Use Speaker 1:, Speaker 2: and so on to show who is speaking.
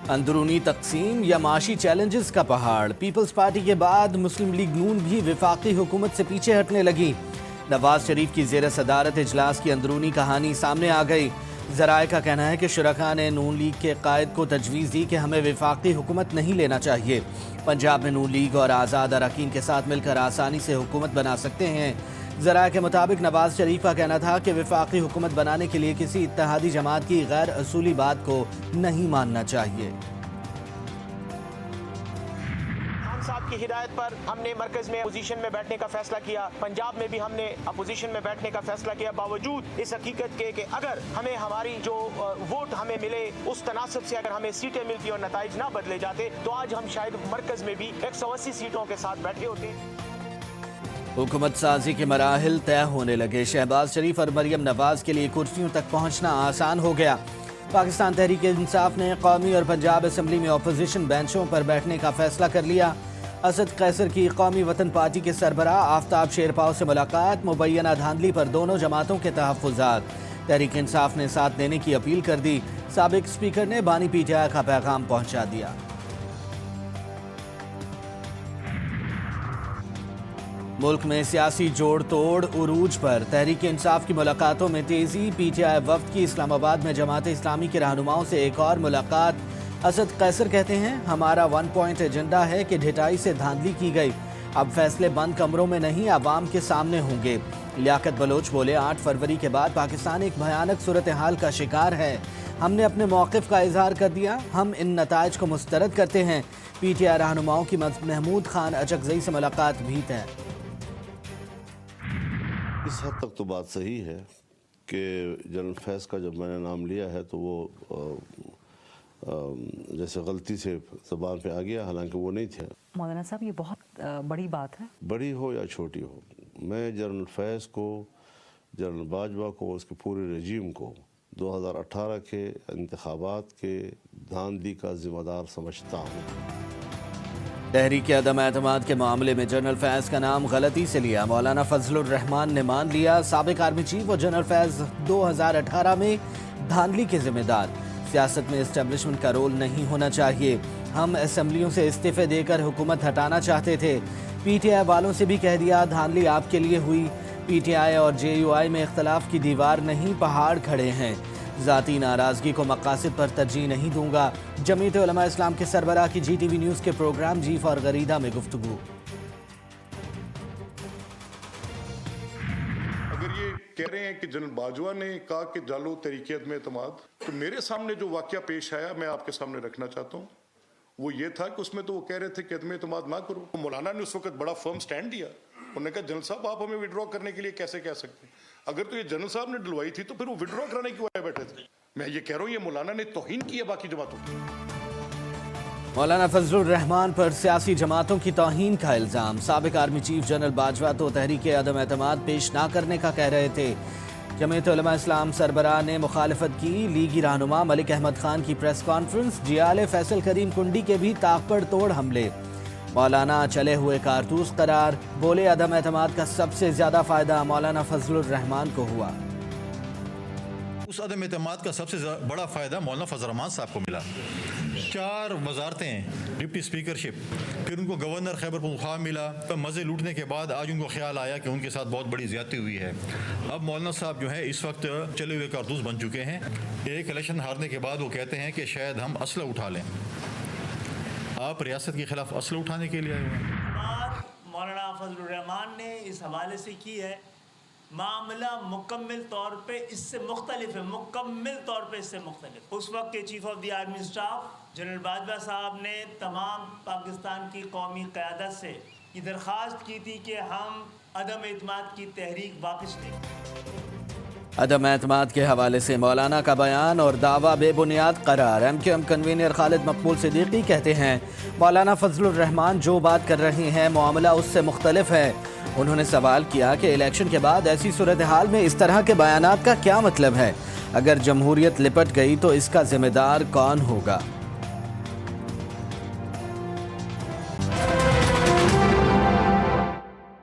Speaker 1: اندرونی تقسیم یا معاشی چیلنجز کا پہاڑ، پیپلز پارٹی کے بعد مسلم لیگ نون بھی وفاقی حکومت سے پیچھے ہٹنے لگی۔ نواز شریف کی زیر صدارت اجلاس کی اندرونی کہانی سامنے آ گئی۔ ذرائع کا کہنا ہے کہ شرکاء نے نون لیگ کے قائد کو تجویز دی کہ ہمیں وفاقی حکومت نہیں لینا چاہیے۔ پنجاب میں نون لیگ اور آزاد اراکین کے ساتھ مل کر آسانی سے حکومت بنا سکتے ہیں۔ ذرائع کے مطابق نواز شریف کا کہنا تھا کہ وفاقی حکومت بنانے کے لیے کسی اتحادی جماعت کی غیر اصولی بات کو نہیں ماننا چاہیے۔
Speaker 2: صاحب کی ہدایت پر ہم نے مرکز میں اپوزیشن میں بیٹھنے کا فیصلہ کیا، پنجاب میں بھی ہم نے اپوزیشن میں بیٹھنے کا فیصلہ کیا، باوجود اس حقیقت کے کہ اگر ہمیں ہماری جو ووٹ ہمیں ملے اس تناسب سے اگر ہمیں سیٹیں ملتی اور نتائج نہ بدلے جاتے تو آج ہم شاید مرکز میں بھی 180 سیٹوں کے ساتھ بیٹھے ہوتے۔
Speaker 1: حکومت سازی کے مراحل طے ہونے لگے۔ شہباز شریف اور مریم نواز کے لیے کرسیوں تک پہنچنا آسان ہو گیا۔ پاکستان تحریک انصاف نے قومی اور پنجاب اسمبلی میں اپوزیشن بینچوں پر بیٹھنے کا فیصلہ کر لیا۔ اسد قیصر کی قومی وطن پارٹی کے سربراہ آفتاب شیرپاؤ سے ملاقات، مبینہ دھاندلی پر دونوں جماعتوں کے تحفظات۔ تحریک انصاف نے ساتھ دینے کی اپیل کر دی۔ سابق اسپیکر نے بانی پی ٹی آئی کا پیغام پہنچا دیا۔ ملک میں سیاسی جوڑ توڑ عروج پر، تحریک انصاف کی ملاقاتوں میں تیزی۔ پی ٹی آئی وفد کی اسلام آباد میں جماعت اسلامی کے رہنماؤں سے ایک اور ملاقات۔ اسد قیصر کہتے ہیں ہمارا 1 پوائنٹ ایجنڈا ہے کہ ڈھٹائی سے دھاندلی کی گئی، اب فیصلے بند کمروں میں نہیں عوام کے سامنے ہوں گے۔ لیاقت بلوچ بولے 8 فروری کے بعد پاکستان ایک بھیانک صورتحال کا شکار ہے، ہم نے اپنے موقف کا اظہار کر دیا، ہم ان نتائج کو مسترد کرتے ہیں۔ پی ٹی آئی رہنماؤں کی محمود خان اچکزئی سے ملاقات بھی طے۔
Speaker 3: اس حد تک تو بات صحیح ہے کہ جنرل فیض کا جب میں نے نام لیا ہے تو وہ جیسے غلطی سے زبان پہ آ گیا، حالانکہ وہ نہیں تھا۔
Speaker 4: مولانا صاحب یہ بہت بڑی بات ہے،
Speaker 3: بڑی ہو یا چھوٹی ہو، میں جنرل فیض کو، جنرل باجوہ کو، اس کے پورے رجیم کو 2018 کے انتخابات کے دھاندلی کا ذمہ دار سمجھتا ہوں۔
Speaker 1: تحریک عدم اعتماد کے معاملے میں جنرل فیض کا نام غلطی سے لیا، مولانا فضل الرحمان نے مان لیا۔ سابق آرمی چیف اور جنرل فیض 2018 میں دھاندلی کے ذمہ دار۔ سیاست میں اسٹیبلشمنٹ کا رول نہیں ہونا چاہیے، ہم اسمبلیوں سے استعفے دے کر حکومت ہٹانا چاہتے تھے۔ پی ٹی آئی والوں سے بھی کہہ دیا دھاندلی آپ کے لیے ہوئی، پی ٹی آئی اور جے یو آئی میں اختلاف کی دیوار نہیں پہاڑ کھڑے ہیں، ذاتی ناراضگی کو مقاصد پر ترجیح نہیں دوں گا۔ جمعیت علماء اسلام کے سربراہ کی جی ٹی وی نیوز کے پروگرام جی فار غریدہ میں گفتگو۔
Speaker 5: اگر یہ کہہ رہے ہیں کہ جنرل باجوہ نے کہا کہ ڈالو تحریک عدم اعتماد، تو میرے سامنے جو واقعہ پیش آیا میں آپ کے سامنے رکھنا چاہتا ہوں، وہ یہ تھا کہ اس میں تو وہ کہہ رہے تھے کہ عدم اعتماد نہ کرو۔ مولانا نے اس وقت بڑا فرم سٹینڈ دیا، انہوں نے کہا جنرل صاحب آپ ہمیں وڈرا کرنے کے لیے کیسے کہہ سکتے ہیں؟ اگر تو یہ جنرل صاحب نے ڈلوائی تھی تو پھر وہ وڈرا کرانے کیوں آئے بیٹھے تھے؟ میں یہ کہہ رہا ہوں یہ مولانا نے توہین کی ہے باقی جماعتوں کی۔
Speaker 1: مولانا فضل الرحمان پر سیاسی جماعتوں کی توہین کا الزام، سابق آرمی چیف جنرل باجوہ تو تحریک عدم اعتماد پیش نہ کرنے کا کہہ رہے تھے۔ جمعیت علماء اسلام سربراہ نے مخالفت کی، لیگی رہنما ملک احمد خان کی پریس کانفرنس، جیال فیصل کریم کنڈی کے بھی طاقپڑ توڑ حملے۔ مولانا چلے ہوئے کارتوس قرار، بولے عدم اعتماد کا سب سے زیادہ فائدہ مولانا فضل الرحمان کو ہوا۔
Speaker 6: اس عدم اعتماد کا سب سے بڑا فائدہ مولانا فضل الرحمان صاحب کو ملا۔ 4 وزارتیں، ڈپٹی اسپیکرشپ، پھر ان کو گورنر خیبر پختونخوا ملا۔ مزے لوٹنے کے بعد آج ان کو خیال آیا کہ ان کے ساتھ بہت بڑی زیادتی ہوئی ہے۔ اب مولانا صاحب جو ہے اس وقت چلے ہوئے کارتوس بن چکے ہیں۔ ایک الیکشن ہارنے کے بعد وہ کہتے ہیں کہ شاید ہم اسلحہ اٹھا لیں۔ آپ ریاست کے خلاف اسلحہ اٹھانے کے لیے آئے ہوئے ہیں۔
Speaker 7: مولانا فضل الرحمان نے اس حوالے سے کی ہے، معاملہ مکمل طور پہ اس سے مختلف ہے، مکمل طور پہ اس سے مختلف۔ اس وقت کے chief of the army staff general Bajwa صاحب نے تمام پاکستان کی قومی قیادت سے یہ درخواست کی تھی کہ ہم عدم اعتماد کی تحریک واپس لیں۔
Speaker 1: عدم اعتماد کے حوالے سے مولانا کا بیان اور دعویٰ بے بنیاد قرار۔ ایم کیو ایم کنوینر خالد مقبول صدیقی کہتے ہیں مولانا فضل الرحمان جو بات کر رہے ہیں معاملہ اس سے مختلف ہے۔ انہوں نے سوال کیا کہ الیکشن کے بعد ایسی صورتحال میں اس طرح کے بیانات کا کیا مطلب ہے؟ اگر جمہوریت لپٹ گئی تو اس کا ذمہ دار کون ہوگا؟